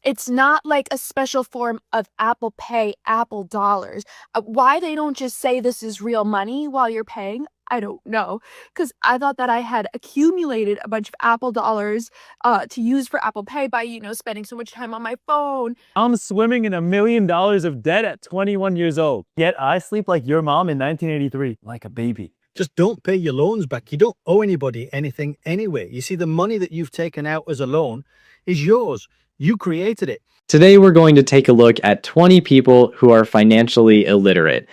It's not like a special form of Apple Pay, Apple dollars. Why they don't just say this is real money while you're paying, I don't know. Because I thought that I had accumulated a bunch of Apple dollars to use for Apple Pay by, spending so much time on my phone. I'm swimming in $1 million of debt at 21 years old. Yet I sleep like your mom in 1983, like a baby. Just don't pay your loans back. You don't owe anybody anything anyway. You see, the money that you've taken out as a loan is yours. You created it. Today, we're going to take a look at 20 people who are financially illiterate.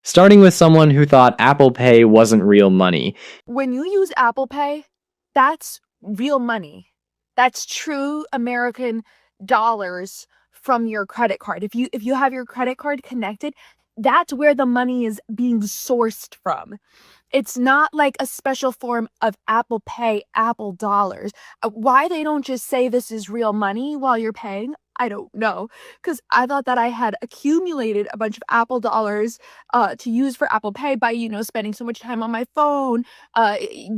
Starting with someone who thought Apple Pay wasn't real money. When you use Apple Pay, that's real money. That's true American dollars from your credit card. If you have your credit card connected, that's where the money is being sourced from. It's not like a special form of Apple Pay, Apple dollars. Why they don't just say this is real money while you're paying, I don't know. Because I thought that I had accumulated a bunch of Apple dollars to use for Apple Pay by, spending so much time on my phone,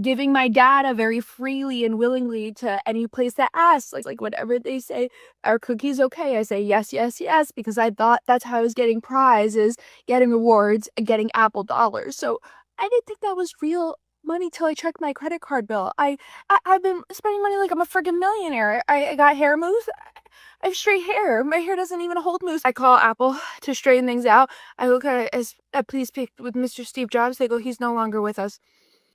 giving my data very freely and willingly to any place that asks. Like whatever they say, are cookies okay? I say yes, yes, yes, because I thought that's how I was getting prizes, getting rewards, and getting Apple dollars. So I didn't think that was real money till I checked my credit card bill. I've been spending money like I'm a friggin' millionaire. I got hair mousse. I have straight hair. My hair doesn't even hold mousse. I call Apple to straighten things out. I look at it as a please pick with Mr. Steve Jobs. They go, he's no longer with us.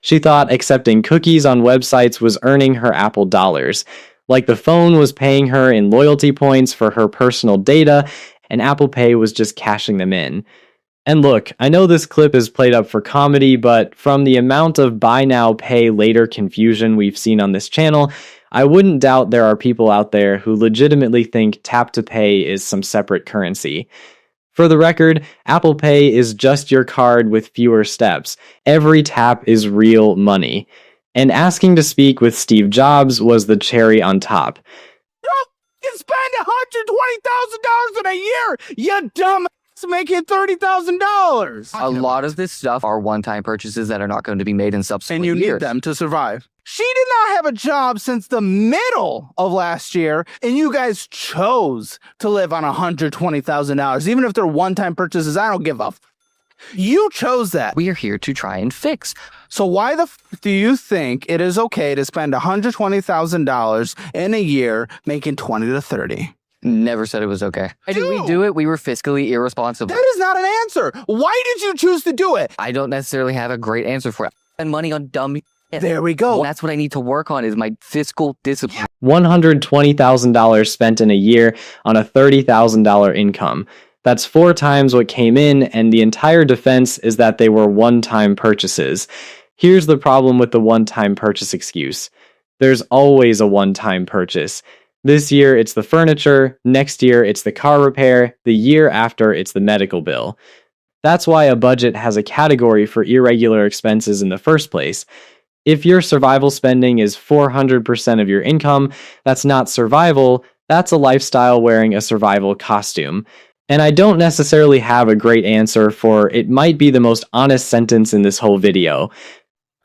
She thought accepting cookies on websites was earning her Apple dollars. Like the phone was paying her in loyalty points for her personal data, and Apple Pay was just cashing them in. And look, I know this clip is played up for comedy, but from the amount of buy now, pay later confusion we've seen on this channel, I wouldn't doubt there are people out there who legitimately think tap to pay is some separate currency. For the record, Apple Pay is just your card with fewer steps. Every tap is real money. And asking to speak with Steve Jobs was the cherry on top. You can spend $120,000 in a year, you dumb making $30,000. A lot of this stuff are one-time purchases that are not going to be made in subsequent years. And you need them to survive. She did not have a job since the middle of last year, and you guys chose to live on $120,000. Even if they're one-time purchases, I don't give a f. You chose that. We are here to try and fix. So why the f do you think it is okay to spend $120,000 in a year making 20 to 30? Never said it was okay. Why did we do it? We were fiscally irresponsible. That is not an answer. Why did you choose to do it? I don't necessarily have a great answer for it. I spend money on dumb shit. There we go. That's what I need to work on is my fiscal discipline. $120,000 spent in a year on a $30,000 income. That's 4 times what came in, and the entire defense is that they were one-time purchases. Here's the problem with the one-time purchase excuse. There's always a one-time purchase. This year, it's the furniture. Next year, it's the car repair. The year after, it's the medical bill. That's why a budget has a category for irregular expenses in the first place. If your survival spending is 400% of your income, that's not survival, that's a lifestyle wearing a survival costume. And I don't necessarily have a great answer for it might be the most honest sentence in this whole video.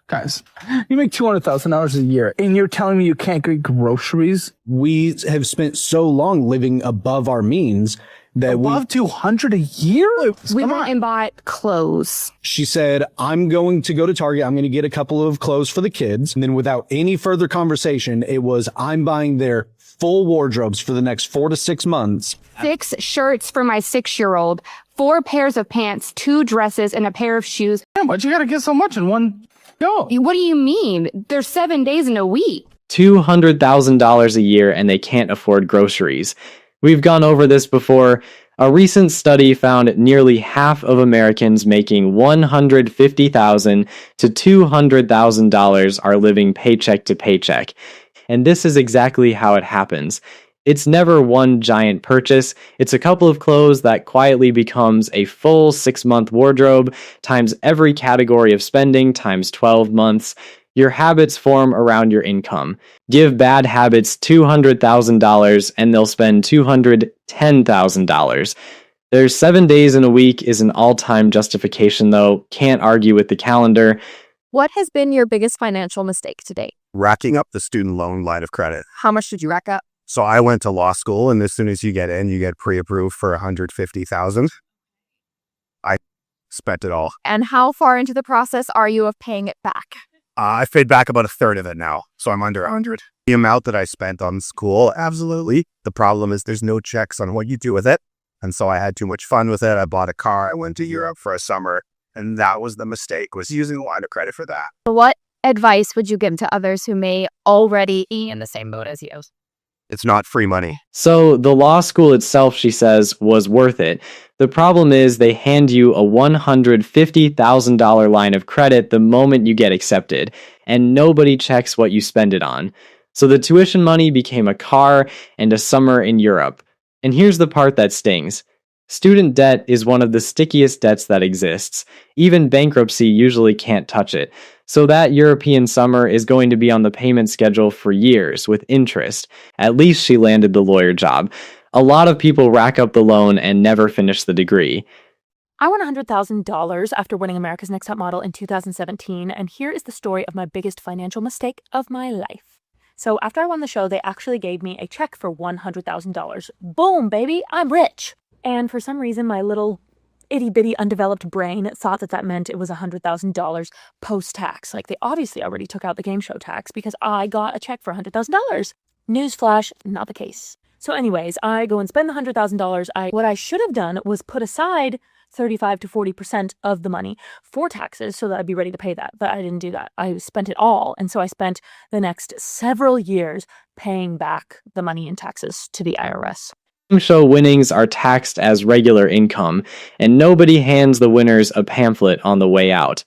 Guys, you make $200,000 a year, and you're telling me you can't get groceries? We have spent so long living above our means that above $200 a year? We went and bought clothes. She said, I'm going to go to Target. I'm going to get a couple of clothes for the kids. And then without any further conversation, it was, I'm buying their full wardrobes for the next 4 to 6 months. 6 shirts for my 6-year-old, 4 pairs of pants, 2 dresses, and a pair of shoes. Damn, but you gotta get so much in one go. What do you mean? There's 7 days in a week. $200,000 a year and they can't afford groceries. We've gone over this before. A recent study found nearly half of Americans making $150,000 to $200,000 are living paycheck to paycheck. And this is exactly how it happens. It's never one giant purchase. It's a couple of clothes that quietly becomes a full 6-month wardrobe times every category of spending times 12 months. Your habits form around your income. Give bad habits $200,000 and they'll spend $210,000. There's 7 days in a week is an all-time justification though. Can't argue with the calendar. What has been your biggest financial mistake to date? Racking up the student loan line of credit. How much did you rack up? So I went to law school, and as soon as you get in, you get pre-approved for $150,000. I spent it all. And how far into the process are you of paying it back? I paid back about a third of it now, so I'm under 100. The amount that I spent on school, absolutely. The problem is there's no checks on what you do with it. And so I had too much fun with it. I bought a car. I went to Europe for a summer. And that was the mistake, was using a line of credit for that. What advice would you give to others who may already be in the same boat as you? It's not free money. So the law school itself, she says, was worth it. The problem is they hand you a $150,000 line of credit the moment you get accepted, and nobody checks what you spend it on. So the tuition money became a car and a summer in Europe. And here's the part that stings. Student debt is one of the stickiest debts that exists. Even bankruptcy usually can't touch it. So that European summer is going to be on the payment schedule for years with interest. At least she landed the lawyer job. A lot of people rack up the loan and never finish the degree. I won $100,000 after winning America's Next Top Model in 2017, and here is the story of my biggest financial mistake of my life. So after I won the show, they actually gave me a check for $100,000. Boom, baby, I'm rich. And for some reason, my little itty-bitty undeveloped brain thought that that meant it was $100,000 post-tax. Like, they obviously already took out the game show tax because I got a check for $100,000. Newsflash, not the case. So anyways, I go and spend the $100,000. What I should have done was put aside 35 to 40% of the money for taxes so that I'd be ready to pay that. But I didn't do that. I spent it all. And so I spent the next several years paying back the money in taxes to the IRS. Game show winnings are taxed as regular income, and nobody hands the winners a pamphlet on the way out.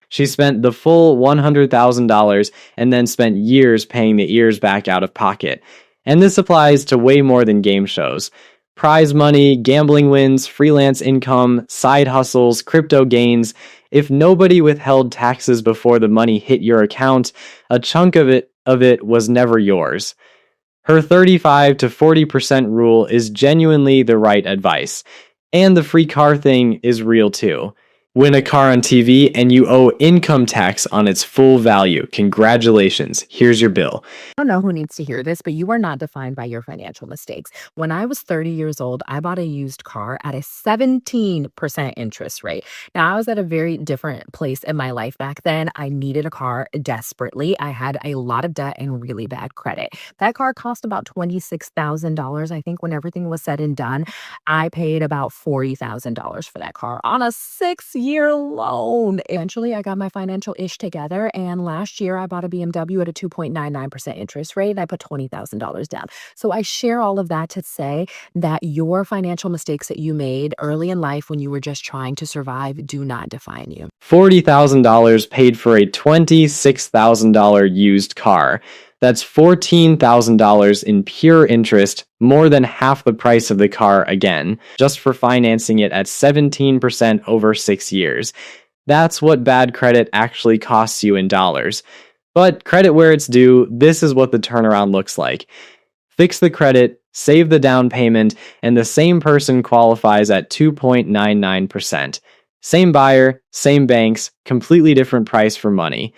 She spent the full $100,000 and then spent years paying the ears back out of pocket. And this applies to way more than game shows. Prize money, gambling wins, freelance income, side hustles, crypto gains. If nobody withheld taxes before the money hit your account, a chunk of it was never yours. Her 35 to 40% rule is genuinely the right advice. And the free car thing is real too. Win a car on TV and you owe income tax on its full value. Congratulations. Here's your bill. I don't know who needs to hear this, but you are not defined by your financial mistakes. When I was 30 years old, I bought a used car at a 17% interest rate. Now, I was at a very different place in my life back then. I needed a car desperately. I had a lot of debt and really bad credit. That car cost about $26,000. I think when everything was said and done, I paid about $40,000 for that car on a 6-year loan. Eventually, I got my financial ish together, and last year I bought a BMW at a 2.99% interest rate, and I put $20,000 down. So I share all of that to say that your financial mistakes that you made early in life when you were just trying to survive do not define you. $40,000 paid for a $26,000 used car. That's $14,000 in pure interest, more than half the price of the car again, just for financing it at 17% over 6 years. That's what bad credit actually costs you in dollars. But credit where it's due, this is what the turnaround looks like. Fix the credit, save the down payment, and the same person qualifies at 2.99%. Same buyer, same banks, completely different price for money.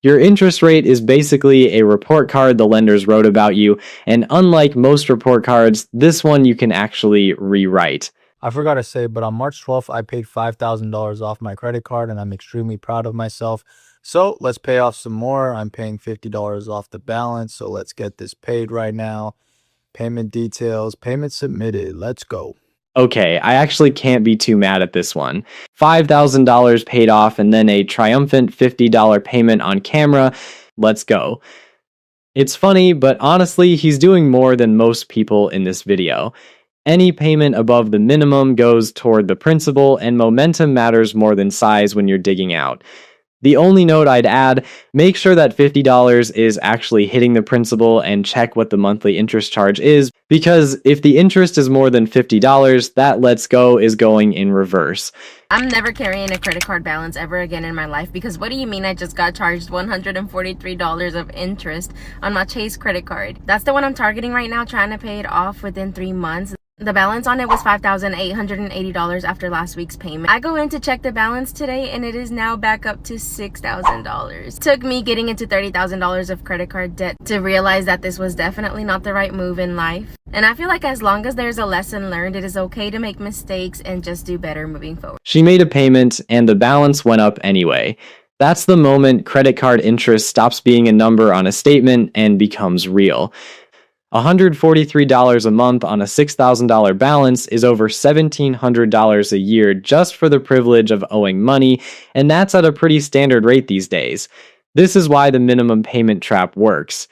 Your interest rate is basically a report card the lenders wrote about you, and unlike most report cards, this one you can actually rewrite. I forgot to say, but on March 12th, I paid $5,000 off my credit card, and I'm extremely proud of myself. So let's pay off some more. I'm paying $50 off the balance, so let's get this paid right now. Payment details, payment submitted. Let's go. Okay, I actually can't be too mad at this one. $5,000 paid off and then a triumphant $50 payment on camera. Let's go. It's funny, but honestly, he's doing more than most people in this video. Any payment above the minimum goes toward the principal, and momentum matters more than size when you're digging out. The only note I'd add, make sure that $50 is actually hitting the principal and check what the monthly interest charge is, because if the interest is more than $50, that let's go is going in reverse. I'm never carrying a credit card balance ever again in my life, because what do you mean I just got charged $143 of interest on my Chase credit card? That's the one I'm targeting right now, trying to pay it off within 3 months. The balance on it was $5,880 after last week's payment. I go in to check the balance today and it is now back up to $6,000. Took me getting into $30,000 of credit card debt to realize that this was definitely not the right move in life. And I feel like as long as there's a lesson learned, it is okay to make mistakes and just do better moving forward. She made a payment and the balance went up anyway. That's the moment credit card interest stops being a number on a statement and becomes real. $143 a month on a $6,000 balance is over $1,700 a year just for the privilege of owing money, and that's at a pretty standard rate these days. This is why the minimum payment trap works.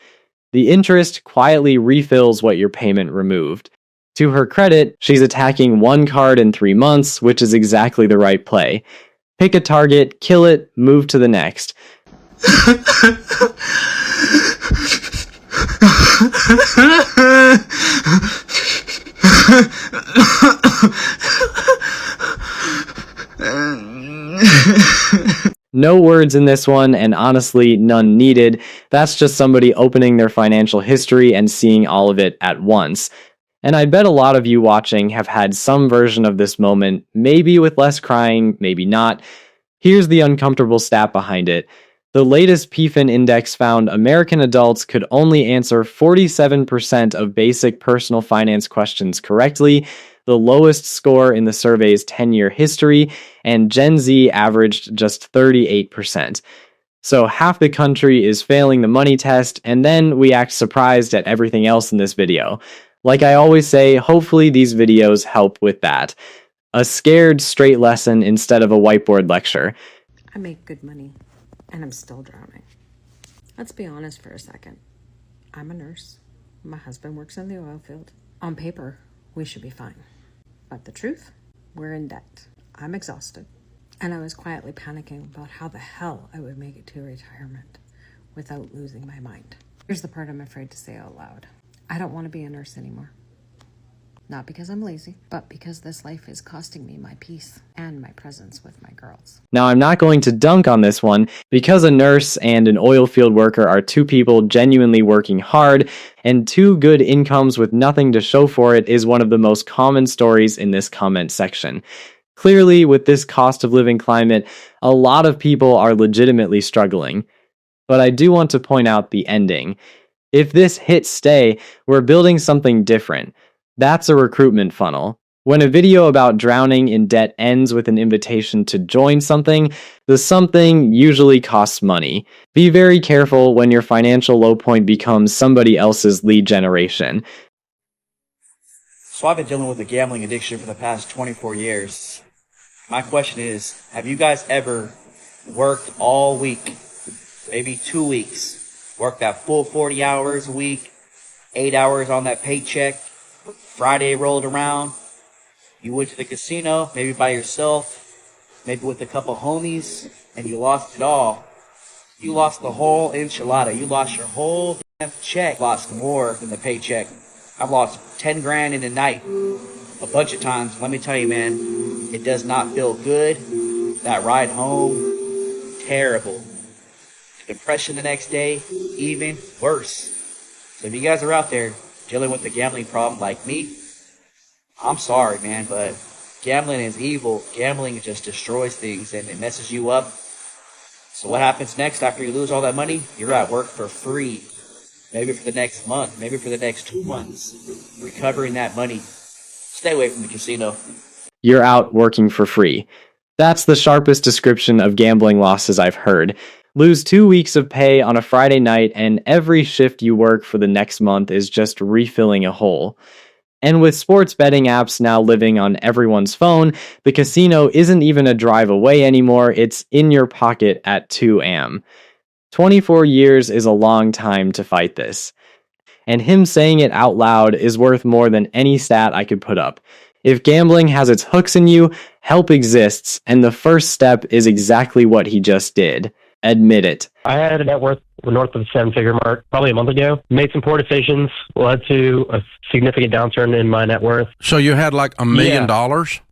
The interest quietly refills what your payment removed. To her credit, she's attacking one card in 3 months, which is exactly the right play. Pick a target, kill it, move to the next. No words in this one, and honestly, none needed. That's just somebody opening their financial history and seeing all of it at once. And I bet a lot of you watching have had some version of this moment, maybe with less crying, maybe not. Here's the uncomfortable stat behind it. The latest PFIN index found American adults could only answer 47% of basic personal finance questions correctly, the lowest score in the survey's 10-year history, and Gen Z averaged just 38%. So half the country is failing the money test, and then we act surprised at everything else in this video. Like I always say, hopefully these videos help with that. A scared, straight lesson instead of a whiteboard lecture. I make good money, and I'm still drowning. Let's be honest for a second. I'm a nurse. My husband works in the oil field. On paper, we should be fine. But the truth, we're in debt. I'm exhausted. And I was quietly panicking about how the hell I would make it to retirement without losing my mind. Here's the part I'm afraid to say out loud. I don't want to be a nurse anymore. Not because I'm lazy, but because this life is costing me my peace and my presence with my girls. Now, I'm not going to dunk on this one, because a nurse and an oil field worker are two people genuinely working hard, and two good incomes with nothing to show for it is one of the most common stories in this comment section. Clearly, with this cost of living climate, a lot of people are legitimately struggling. But I do want to point out the ending. If this hits stay, we're building something different. That's a recruitment funnel. When a video about drowning in debt ends with an invitation to join something, the something usually costs money. Be very careful when your financial low point becomes somebody else's lead generation. So I've been dealing with a gambling addiction for the past 24 years. My question is, have you guys ever worked all week, maybe 2 weeks, worked that full 40 hours a week, 8 hours on that paycheck, Friday rolled around, you went to the casino, maybe by yourself, maybe with a couple homies, and you lost it all. You lost the whole enchilada. You lost your whole damn check. Lost more than the paycheck. I've lost 10 grand in a night a bunch of times. Let me tell you, man, it does not feel good. That ride home, terrible. Depression the next day, even worse. So if you guys are out there dealing with a gambling problem like me, I'm sorry, man, but gambling is evil. Gambling just destroys things and it messes you up. So what happens next after you lose all that money? You're at work for free. Maybe for the next month, maybe for the next 2 months, recovering that money. Stay away from the casino. You're out working for free. That's the sharpest description of gambling losses I've heard. Lose 2 weeks of pay on a Friday night, and every shift you work for the next month is just refilling a hole. And with sports betting apps now living on everyone's phone, the casino isn't even a drive away anymore, it's in your pocket at 2 a.m. 24 years is a long time to fight this. And him saying it out loud is worth more than any stat I could put up. If gambling has its hooks in you, help exists, and the first step is exactly what he just did. Admit it. I had a net worth north of the 7-figure mark probably a month ago. Made some poor decisions, led to a significant downturn in my net worth. So you had like $1 million?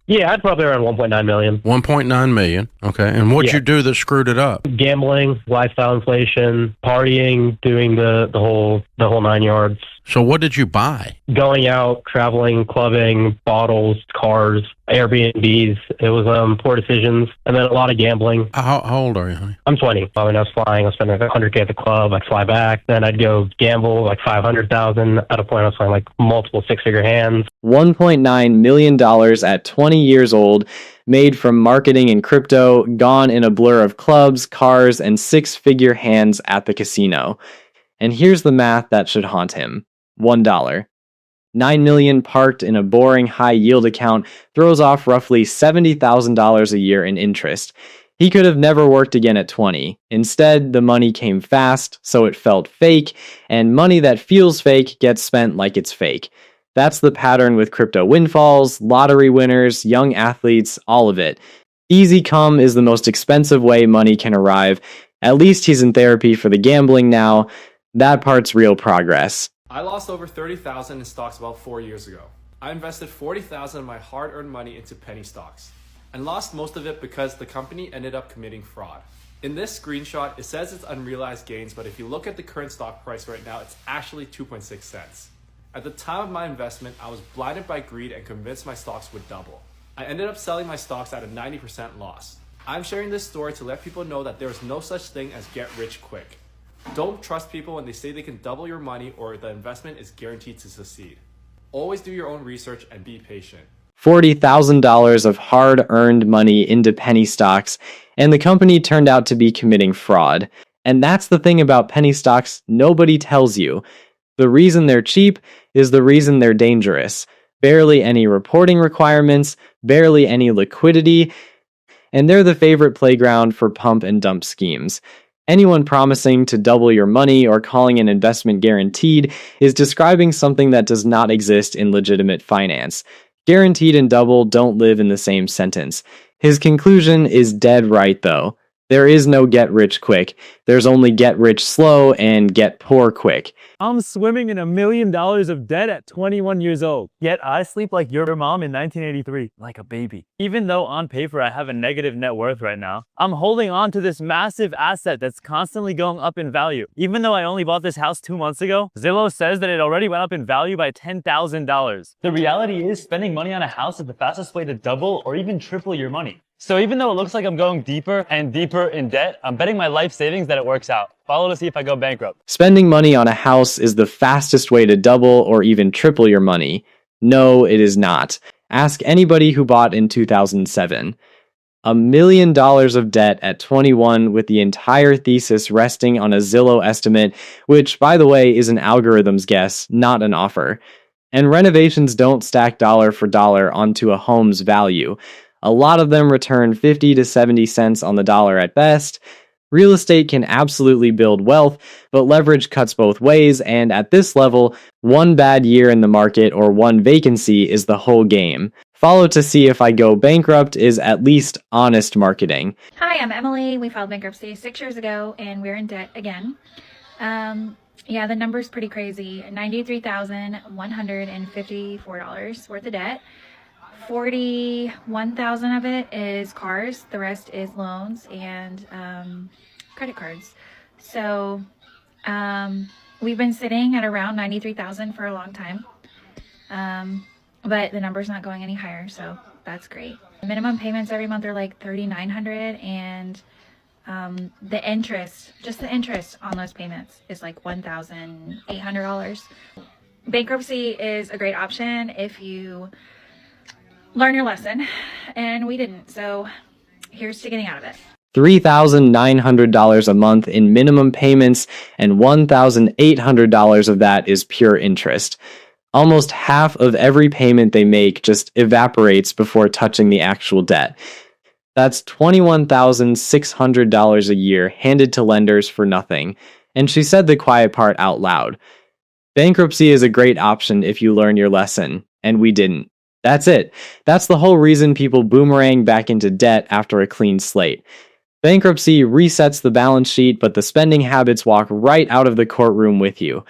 Yeah, I'd probably around 1.9 million. 1.9 million. Okay. And what'd you do that screwed it up? Gambling, lifestyle inflation, partying, doing the whole 9 yards. So what did you buy? Going out, traveling, clubbing, bottles, cars, Airbnbs. It was poor decisions, and then a lot of gambling. How old are you, honey? I'm 20. When I was flying, I was spending like $100K at the club. I'd fly back. Then I'd go gamble like $500,000. At a point, I was playing like multiple six-figure hands. $1.9 million at 20 years old, made from marketing and crypto, gone in a blur of clubs, cars, and six-figure hands at the casino. And here's the math that should haunt him. $1. $9 million parked in a boring high-yield account throws off roughly $70,000 a year in interest. He could have never worked again at 20. Instead, the money came fast, so it felt fake, and money that feels fake gets spent like it's fake. That's the pattern with crypto windfalls, lottery winners, young athletes, all of it. Easy come is the most expensive way money can arrive. At least he's in therapy for the gambling now. That part's real progress. I lost over $30,000 in stocks about 4 years ago. I invested $40,000 of my hard-earned money into penny stocks and lost most of it because the company ended up committing fraud. In this screenshot, it says it's unrealized gains, but if you look at the current stock price right now, it's actually 2.6 cents. At the time of my investment, I was blinded by greed and convinced my stocks would double. I ended up selling my stocks at a 90% loss. I'm sharing this story to let people know that there is no such thing as get rich quick. Don't trust people when they say they can double your money or the investment is guaranteed to succeed. Always do your own research and be patient. $40,000 of hard-earned money into penny stocks, and the company turned out to be committing fraud. And that's the thing about penny stocks nobody tells you. The reason they're cheap is the reason they're dangerous. Barely any reporting requirements, barely any liquidity, and they're the favorite playground for pump and dump schemes. Anyone promising to double your money or calling an investment guaranteed is describing something that does not exist in legitimate finance. Guaranteed and double don't live in the same sentence. His conclusion is dead right, though. There is no get rich quick. There's only get rich slow and get poor quick. I'm swimming in $1 million of debt at 21 years old. Yet I sleep like your mom in 1983, like a baby. Even though on paper I have a negative net worth right now, I'm holding on to this massive asset that's constantly going up in value. Even though I only bought this house 2 months ago, Zillow says that it already went up in value by $10,000. The reality is spending money on a house is the fastest way to double or even triple your money. So even though it looks like I'm going deeper and deeper in debt, I'm betting my life savings that it works out. Follow to see if I go bankrupt. Spending money on a house is the fastest way to double or even triple your money. No, it is not. Ask anybody who bought in 2007. $1 million of debt at 21 with the entire thesis resting on a Zillow estimate, which, by the way, is an algorithm's guess, not an offer. And renovations don't stack dollar for dollar onto a home's value. A lot of them return 50 to 70 cents on the dollar at best. Real estate can absolutely build wealth, but leverage cuts both ways, and at this level, one bad year in the market or one vacancy is the whole game. Follow to see if I go bankrupt is at least honest marketing. Hi, I'm Emily. We filed bankruptcy 6 years ago, and we're in debt again. Yeah, the number's pretty crazy. $93,154 worth of debt. 41,000 of it is cars, the rest is loans and credit cards. So we've been sitting at around 93,000 for a long time, but the number's not going any higher, so that's great. The minimum payments every month are like $3,900, and the interest, just the interest on those payments is like $1,800. Bankruptcy is a great option if you learn your lesson, and we didn't, so here's to getting out of it. $3,900 a month in minimum payments, and $1,800 of that is pure interest. Almost half of every payment they make just evaporates before touching the actual debt. That's $21,600 a year handed to lenders for nothing, and she said the quiet part out loud. Bankruptcy is a great option if you learn your lesson, and we didn't. That's it. That's the whole reason people boomerang back into debt after a clean slate. Bankruptcy resets the balance sheet, but the spending habits walk right out of the courtroom with you.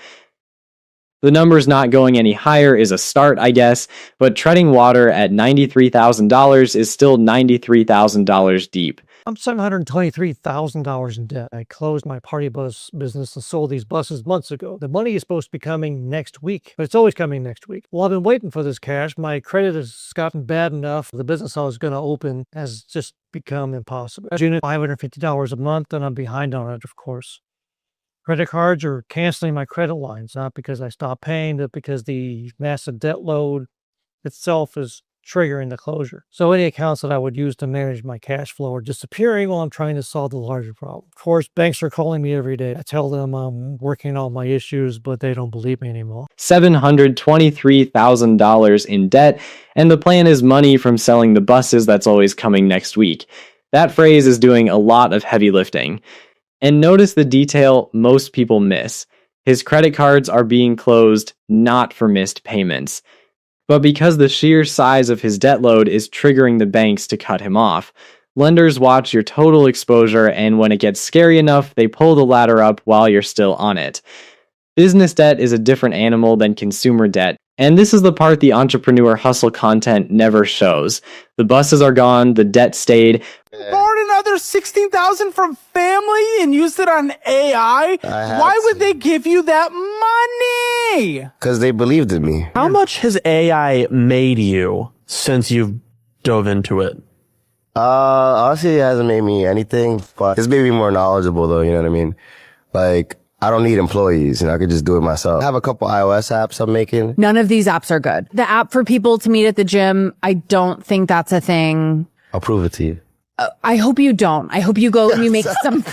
The number's not going any higher is a start, I guess, but treading water at $93,000 is still $93,000 deep. I'm $723,000 in debt. I closed my party bus business and sold these buses months ago. The money is supposed to be coming next week, but it's always coming next week. Well, I've been waiting for this cash. My credit has gotten bad enough. The business I was going to open has just become impossible. Unit $550 a month, and I'm behind on it, of course. Credit cards are canceling my credit lines, not because I stopped paying, but because the massive debt load itself is triggering the closure. So any accounts that I would use to manage my cash flow are disappearing while I'm trying to solve the larger problem. Of course, banks are calling me every day. I tell them I'm working on my issues, but they don't believe me anymore. $723,000 in debt, and the plan is money from selling the buses that's always coming next week. That phrase is doing a lot of heavy lifting. And notice the detail most people miss. His credit cards are being closed not for missed payments, but because the sheer size of his debt load is triggering the banks to cut him off. Lenders watch your total exposure, and when it gets scary enough, they pull the ladder up while you're still on it. Business debt is a different animal than consumer debt, and this is the part the entrepreneur hustle content never shows. The buses are gone, the debt stayed. Borrowed another $16,000 from family and used it on AI? Why would they give you that money? Because they believed in me. How much has AI made you since you've dove into it? Honestly, it hasn't made me anything, but it's made me more knowledgeable though, you know what I mean? Like, I don't need employees, I could just do it myself. I have a couple iOS apps I'm making. None of these apps are good. The app for people to meet at the gym, I don't think that's a thing. I'll prove it to you. I hope you don't. I hope you go and you make some.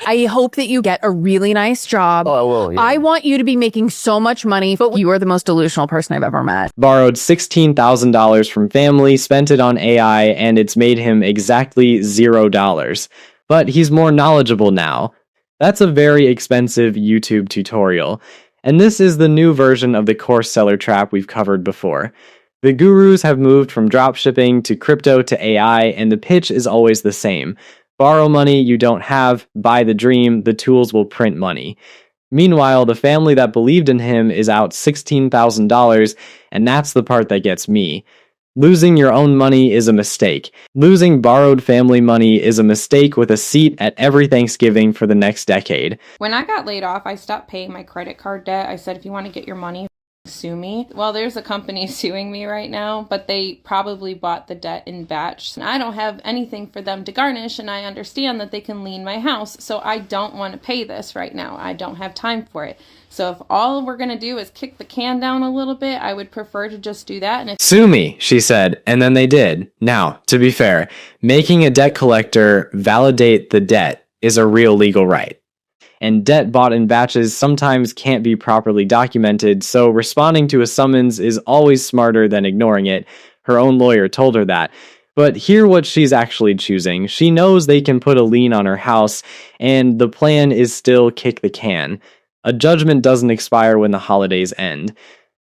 I hope that you get a really nice job. Oh, I will. Yeah. I want you to be making so much money, but you are the most delusional person I've ever met. Borrowed $16,000 from family, spent it on AI, and it's made him exactly $0. But he's more knowledgeable now. That's a very expensive YouTube tutorial. And this is the new version of the course seller trap we've covered before. The gurus have moved from dropshipping to crypto to AI, and the pitch is always the same. Borrow money you don't have, buy the dream, the tools will print money. Meanwhile, the family that believed in him is out $16,000, and that's the part that gets me. Losing your own money is a mistake. Losing borrowed family money is a mistake with a seat at every Thanksgiving for the next decade. When I got laid off, I stopped paying my credit card debt. I said, if you want to get your money, sue me. Well, there's a company suing me right now, but they probably bought the debt in batch. And I don't have anything for them to garnish, and I understand that they can lien my house, so I don't want to pay this right now. I don't have time for it. So if all we're going to do is kick the can down a little bit, I would prefer to just do that. And if Sue me, she said, and then they did. Now, to be fair, making a debt collector validate the debt is a real legal right. And debt bought in batches sometimes can't be properly documented, so responding to a summons is always smarter than ignoring it. Her own lawyer told her that. But hear what she's actually choosing. She knows they can put a lien on her house, and the plan is still kick the can. A judgment doesn't expire when the holidays end.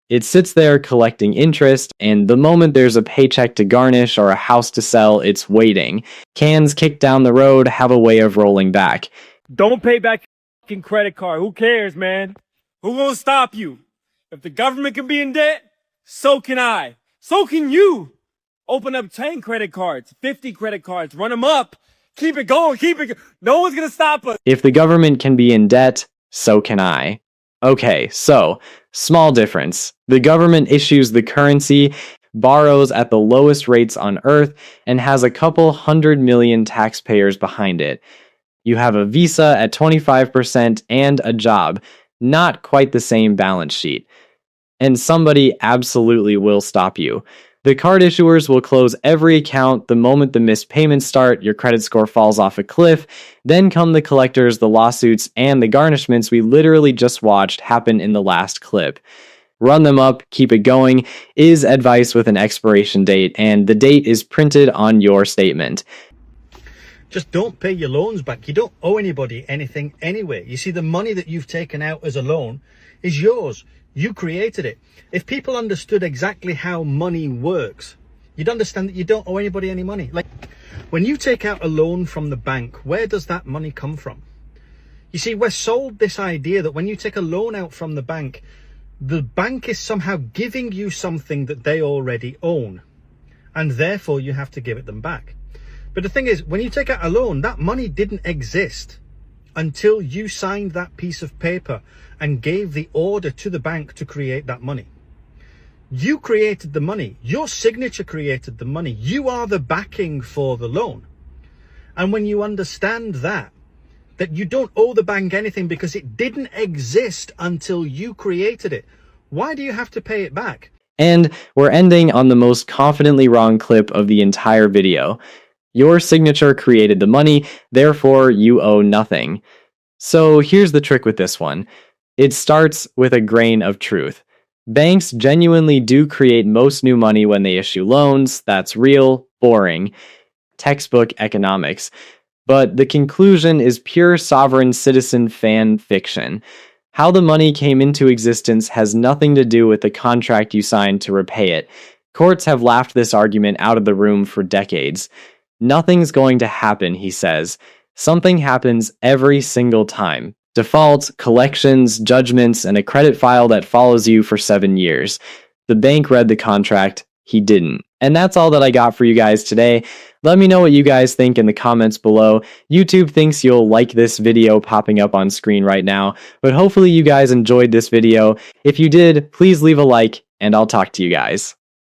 It sits there collecting interest, and the moment there's a paycheck to garnish or a house to sell, it's waiting. Cans kicked down the road have a way of rolling back. Don't pay back your credit card. Who cares, man? Who gonna stop you? If the government can be in debt, so can I. So can you. Open up 10 credit cards, 50 credit cards, run them up. Keep it going, No one's gonna stop us. If the government can be in debt, so can I. Okay, so, small difference. The government issues the currency, borrows at the lowest rates on Earth, and has a couple 100 million taxpayers behind it. You have a visa at 25% and a job. Not quite the same balance sheet. And somebody absolutely will stop you. The card issuers will close every account the moment the missed payments start, your credit score falls off a cliff, then come the collectors, the lawsuits, and the garnishments we literally just watched happen in the last clip. Run them up, keep it going, is advice with an expiration date, and the date is printed on your statement. Just don't pay your loans back. You don't owe anybody anything anyway. You see, the money that you've taken out as a loan is yours. You created it. If people understood exactly how money works, you'd understand that you don't owe anybody any money. Like, when you take out a loan from the bank, where does that money come from? You see, we're sold this idea that when you take a loan out from the bank is somehow giving you something that they already own, and therefore you have to give it them back. But the thing is, when you take out a loan, that money didn't exist until you signed that piece of paper and gave the order to the bank to create that money. You created the money. Your signature created the money. You are the backing for the loan. And when you understand that you don't owe the bank anything because it didn't exist until you created it, why do you have to pay it back? And we're ending on the most confidently wrong clip of the entire video. Your signature created the money, therefore you owe nothing. So here's the trick with this one. It starts with a grain of truth. Banks genuinely do create most new money when they issue loans. That's real, boring, textbook economics. But the conclusion is pure sovereign citizen fan fiction. How the money came into existence has nothing to do with the contract you signed to repay it. Courts have laughed this argument out of the room for decades. Nothing's going to happen, he says. Something happens every single time. Defaults, collections, judgments, and a credit file that follows you for 7 years. The bank read the contract, he didn't. And that's all that I got for you guys today. Let me know what you guys think in the comments below. YouTube thinks you'll like this video popping up on screen right now, but hopefully you guys enjoyed this video. If you did, please leave a like, and I'll talk to you guys.